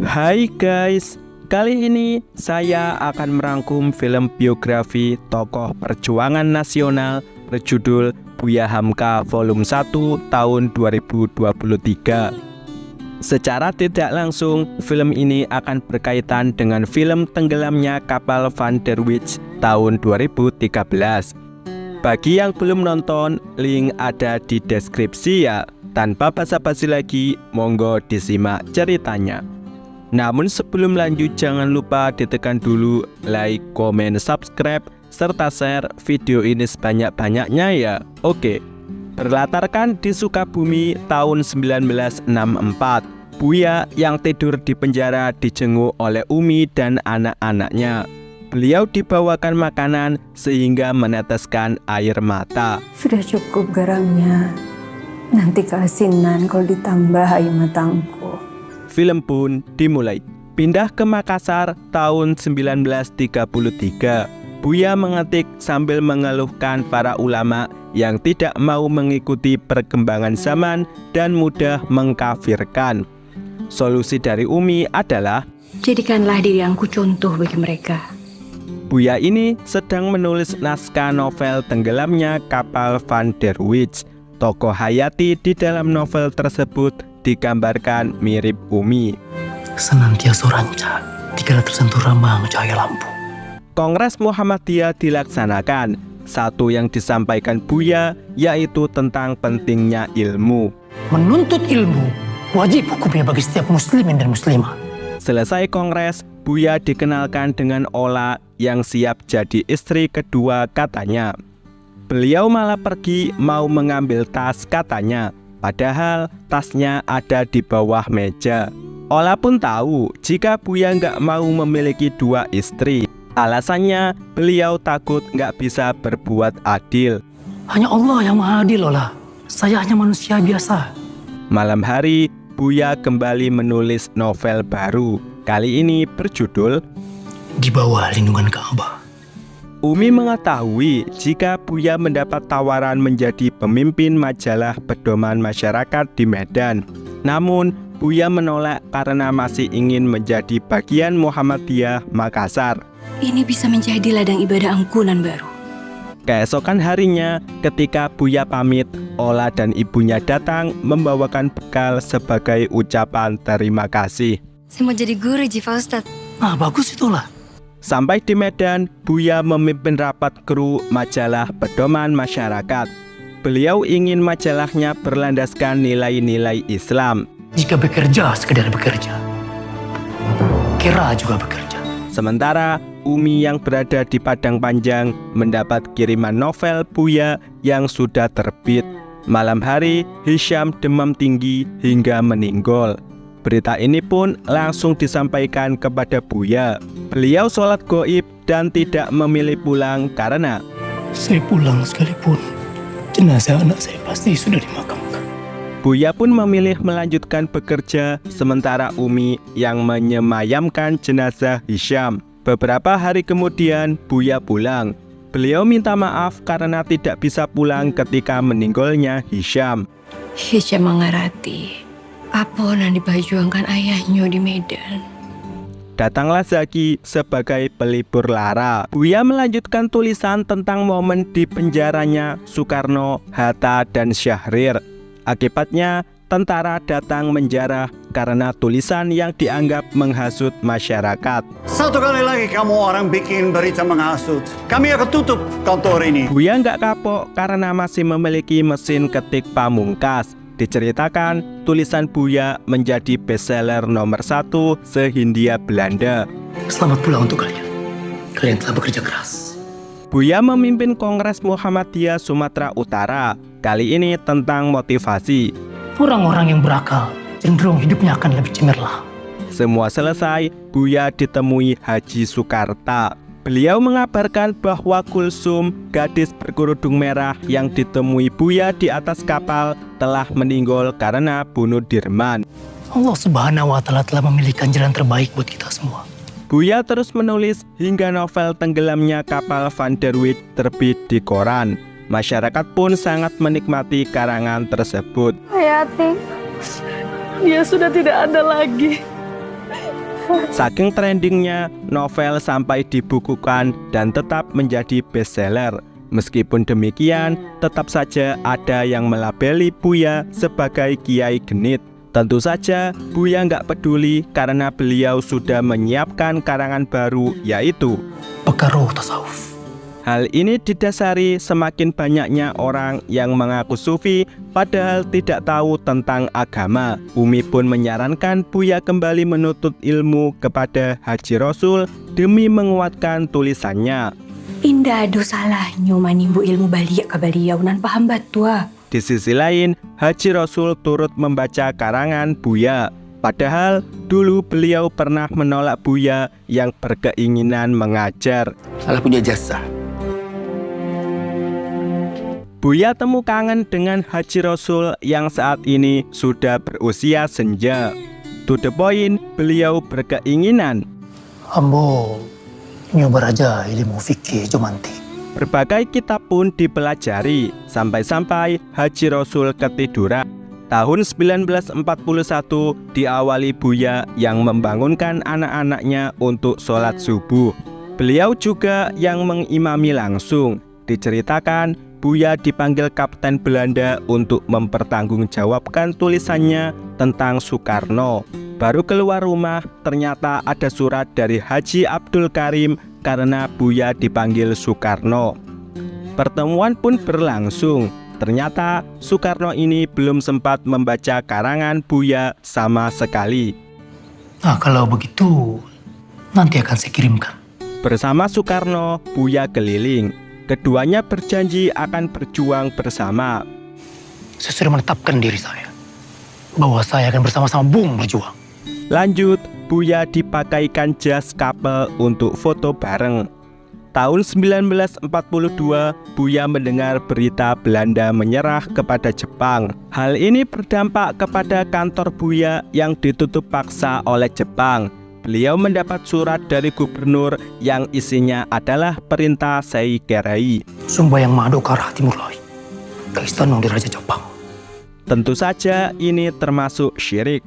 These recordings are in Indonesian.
Hai guys, kali ini saya akan merangkum film biografi tokoh perjuangan nasional berjudul Buya Hamka Volume 1 tahun 2023. Secara tidak langsung, film ini akan berkaitan dengan film tenggelamnya kapal Van der Wijk tahun 2013. Bagi yang belum nonton, link ada di deskripsi ya. Tanpa basa-basi lagi, monggo disimak ceritanya. Namun sebelum lanjut, jangan lupa ditekan dulu like, komen, subscribe, serta share video ini sebanyak-banyaknya ya. Oke. Berlatarkan di Sukabumi tahun 1964, Buya yang tidur di penjara dijenguk oleh Umi dan anak-anaknya. Beliau dibawakan makanan sehingga meneteskan air mata. Sudah cukup garamnya. Nanti keasinan kalau ditambah air matangku. Film pun dimulai. Pindah ke Makassar tahun 1933. Buya mengetik sambil mengeluhkan para ulama yang tidak mau mengikuti perkembangan zaman dan mudah mengkafirkan. Solusi dari Umi adalah, jadikanlah diri aku contoh bagi mereka. Buya ini sedang menulis naskah novel tenggelamnya kapal Van der Wijk. Tokoh hayati di dalam novel tersebut digambarkan mirip Umi. Senantiasa ranca dikala tersentuh rambang cahaya lampu. Kongres Muhammadiyah dilaksanakan. Satu yang disampaikan Buya yaitu tentang pentingnya ilmu. Menuntut ilmu wajib hukumnya bagi setiap muslimin dan muslimah. Selesai kongres, Buya dikenalkan dengan Ola yang siap jadi istri kedua katanya. Beliau malah pergi mau mengambil tas katanya, padahal tasnya ada di bawah meja. Ola pun tahu jika Buya nggak mau memiliki dua istri. Alasannya beliau takut nggak bisa berbuat adil. Hanya Allah yang maha adil, Ola. Saya hanya manusia biasa. Malam hari, Buya kembali menulis novel baru. Kali ini berjudul Di Bawah Lindungan Ka'bah. Umi mengetahui jika Buya mendapat tawaran menjadi pemimpin majalah pedoman masyarakat di Medan. Namun, Buya menolak karena masih ingin menjadi bagian Muhammadiyah Makassar. Ini bisa menjadi ladang ibadah ampunan baru. Keesokan harinya, ketika Buya pamit, Ola dan ibunya datang membawakan bekal sebagai ucapan terima kasih. Saya mau jadi guru, Jiva Ustadz. Nah, bagus itulah. Sampai di Medan, Buya memimpin rapat kru majalah pedoman masyarakat. Beliau ingin majalahnya berlandaskan nilai-nilai Islam. Jika bekerja, sekedar bekerja. Kira juga bekerja. Sementara Umi yang berada di Padang Panjang mendapat kiriman novel Buya yang sudah terbit. Malam hari, Hisham demam tinggi hingga meninggal. Berita ini pun langsung disampaikan kepada Buya. Beliau sholat gaib dan tidak memilih pulang karena Saya pulang sekalipun, jenazah anak saya pasti sudah dimakamkan. Buya pun memilih melanjutkan bekerja, sementara Umi yang menyemayamkan jenazah Hisham. Beberapa hari kemudian, Buya pulang. Beliau minta maaf karena tidak bisa pulang ketika meninggalnya Hisham. Hisham mengerti apa yang diperjuangkan ayahnya di Medan. Datanglah Zaki sebagai pelipur lara. Buya melanjutkan tulisan tentang momen di penjaranya Soekarno, Hatta, dan Syahrir. Akibatnya, tentara datang menjarah karena tulisan yang dianggap menghasut masyarakat. Satu kali lagi kamu orang bikin berita menghasut, kami akan tutup kantor ini. Buya nggak kapok karena masih memiliki mesin ketik pamungkas. Diceritakan, tulisan Buya menjadi bestseller nomor 1 se-Hindia Belanda. Selamat pulang untuk kalian. Kalian telah bekerja keras. Buya memimpin Kongres Muhammadiyah Sumatera Utara. Kali ini tentang motivasi. Orang-orang yang berakal cenderung hidupnya akan lebih cemerlang. Semua selesai, Buya ditemui Haji Sukarta. Beliau mengabarkan bahwa Kulsum, gadis berkerudung merah yang ditemui Buya di atas kapal, telah meninggal karena bunuh Dirman. Allah Subhanahu wa Ta'ala telah memilihkan jalan terbaik buat kita semua. Buya terus menulis hingga novel tenggelamnya kapal Van der Wijk terbit di koran. Masyarakat pun sangat menikmati karangan tersebut. Hayati, dia sudah tidak ada lagi. Saking trendingnya, novel sampai dibukukan dan tetap menjadi bestseller. Meskipun demikian, tetap saja ada yang melabeli Buya sebagai Kiai Genit. Tentu saja, Buya nggak peduli karena beliau sudah menyiapkan karangan baru, yaitu Pekaruh Tasawuf. hal ini didasari semakin banyaknya orang yang mengaku sufi padahal tidak tahu tentang agama. Umi pun menyarankan Buya kembali menuntut ilmu kepada Haji Rasul demi menguatkan tulisannya. Indah ada salahnya manimbu ilmu baliak ke beliau nan paham batua. Di sisi lain, Haji Rasul turut membaca karangan Buya. Padahal dulu beliau pernah menolak Buya yang berkeinginan mengajar. Salah punya jasa. Buya temu kangen dengan Haji Rasul yang saat ini sudah berusia senja. To the point, beliau berkeinginan Ambo nyoba aja ilmu fikih Jumanti. berbagai kitab pun dipelajari, sampai-sampai Haji Rasul ketiduran. Tahun 1941 diawali Buya yang membangunkan anak-anaknya untuk sholat subuh. Beliau juga yang mengimami langsung. Diceritakan, Buya dipanggil Kapten Belanda untuk mempertanggungjawabkan tulisannya tentang Soekarno. Baru keluar rumah, ternyata ada surat dari Haji Abdul Karim karena Buya dipanggil Soekarno. Pertemuan pun berlangsung. Ternyata Soekarno ini belum sempat membaca karangan Buya sama sekali. Nah, kalau begitu nanti akan saya kirimkan. Bersama Soekarno, Buya keliling. Keduanya berjanji akan berjuang bersama. Saya sudah menetapkan diri saya bahwa saya akan bersama-sama Bung berjuang. Lanjut, Buya dipakaikan jas kapel untuk foto bareng. Tahun 1942, Buya mendengar berita Belanda menyerah kepada Jepang. Hal ini berdampak kepada kantor Buya yang ditutup paksa oleh Jepang. Beliau mendapat surat dari gubernur yang isinya adalah perintah Sei Kerai. Sumbayang Mado ke arah timur laut ke istana di Raja Jepang. Tentu saja ini termasuk syirik.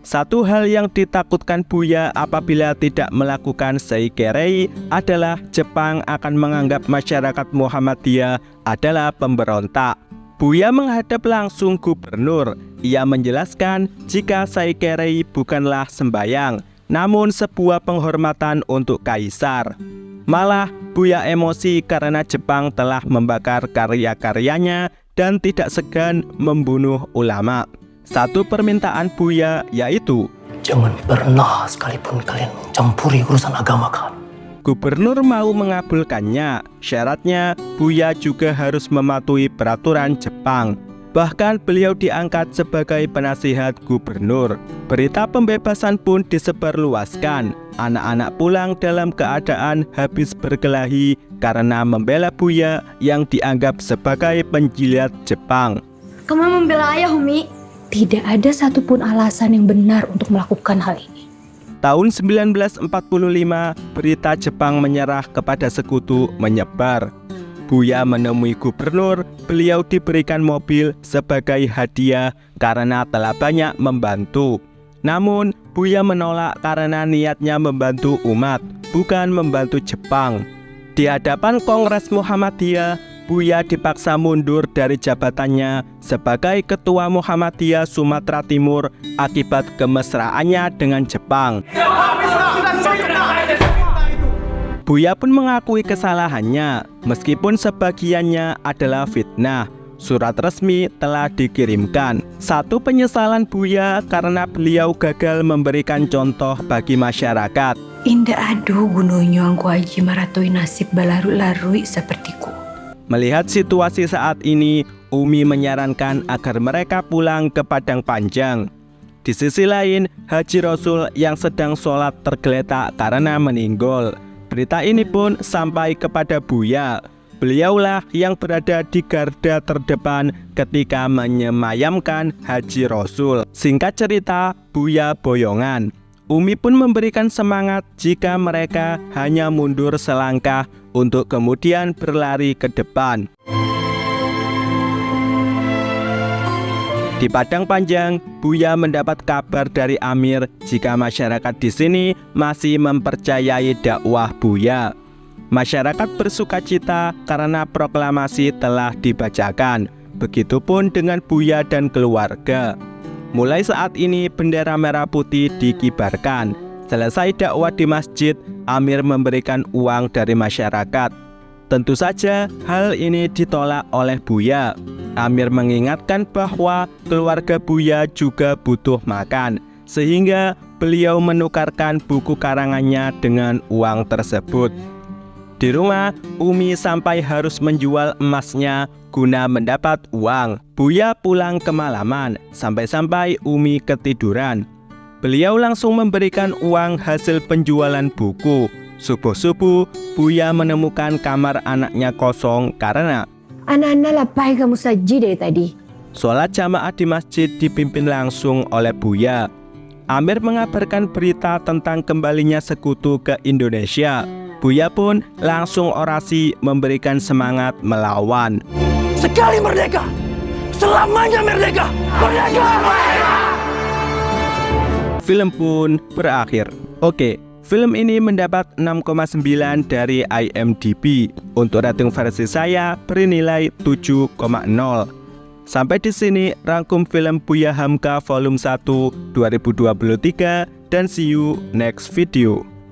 Satu hal yang ditakutkan Buya apabila tidak melakukan Sei Kerai adalah Jepang akan menganggap masyarakat Muhammadiyah adalah pemberontak. Buya menghadap langsung gubernur. Ia menjelaskan jika Sei Kerai bukanlah sembayang, namun sebuah penghormatan untuk kaisar. Malah Buya emosi karena Jepang telah membakar karya-karyanya dan tidak segan membunuh ulama. Satu permintaan Buya yaitu Jangan pernah sekalipun kalian mencampuri urusan agama kami. gubernur mau mengabulkannya. Syaratnya Buya juga harus mematuhi peraturan Jepang. Bahkan beliau diangkat sebagai penasihat gubernur. Berita pembebasan pun disebarluaskan. Anak-anak pulang dalam keadaan habis berkelahi karena membela Buya yang dianggap sebagai penjilat Jepang. Kamu membela ayah, Umi. Tidak ada satupun alasan yang benar untuk melakukan hal ini. Tahun 1945, berita Jepang menyerah kepada sekutu menyebar. Buya menemui gubernur, beliau diberikan mobil sebagai hadiah karena telah banyak membantu. Namun, Buya menolak karena niatnya membantu umat, bukan membantu Jepang. Di hadapan Kongres Muhammadiyah, Buya dipaksa mundur dari jabatannya sebagai Ketua Muhammadiyah Sumatera Timur akibat kemesraannya dengan Jepang. Buya pun mengakui kesalahannya, meskipun sebagiannya adalah fitnah. Surat resmi telah dikirimkan. Satu penyesalan Buya karena beliau gagal memberikan contoh bagi masyarakat. Indah aduh gunanya angku aji maratoi nasib balarui-larui sepertiku. Melihat situasi saat ini, Umi menyarankan agar mereka pulang ke Padang Panjang. Di sisi lain, Haji Rasul yang sedang sholat tergeletak karena meninggal. Berita ini pun sampai kepada Buya. Beliaulah yang berada di garda terdepan ketika menyemayamkan Haji Rasul. Singkat cerita, Buya boyongan. Umi pun memberikan semangat jika mereka hanya mundur selangkah untuk kemudian berlari ke depan. Di Padang Panjang, Buya mendapat kabar dari Amir jika masyarakat di sini masih mempercayai dakwah Buya. Masyarakat bersukacita karena proklamasi telah dibacakan. Begitupun dengan Buya dan keluarga. Mulai saat ini bendera merah putih dikibarkan. Selesai dakwah di masjid, Amir memberikan uang dari masyarakat. Tentu saja hal ini ditolak oleh Buya. Amir mengingatkan bahwa keluarga Buya juga butuh makan, sehingga beliau menukarkan buku karangannya dengan uang tersebut. Di rumah, Umi sampai harus menjual emasnya guna mendapat uang. Buya pulang kemalaman, sampai-sampai Umi ketiduran. Beliau langsung memberikan uang hasil penjualan buku. Subuh-subuh, Buya menemukan kamar anaknya kosong karena Anak-anak lapai kamu saji dari tadi. sholat jamaah di masjid dipimpin langsung oleh Buya. Amir mengabarkan berita tentang kembalinya sekutu ke Indonesia. Buya pun langsung orasi memberikan semangat melawan. Sekali merdeka, selamanya merdeka. Merdeka! Film pun berakhir. Oke, film ini mendapat 6,9 dari IMDb. Untuk rating versi saya beri nilai 7,0. Sampai di sini rangkum film Buya Hamka Volume 1 2023 dan see you next video.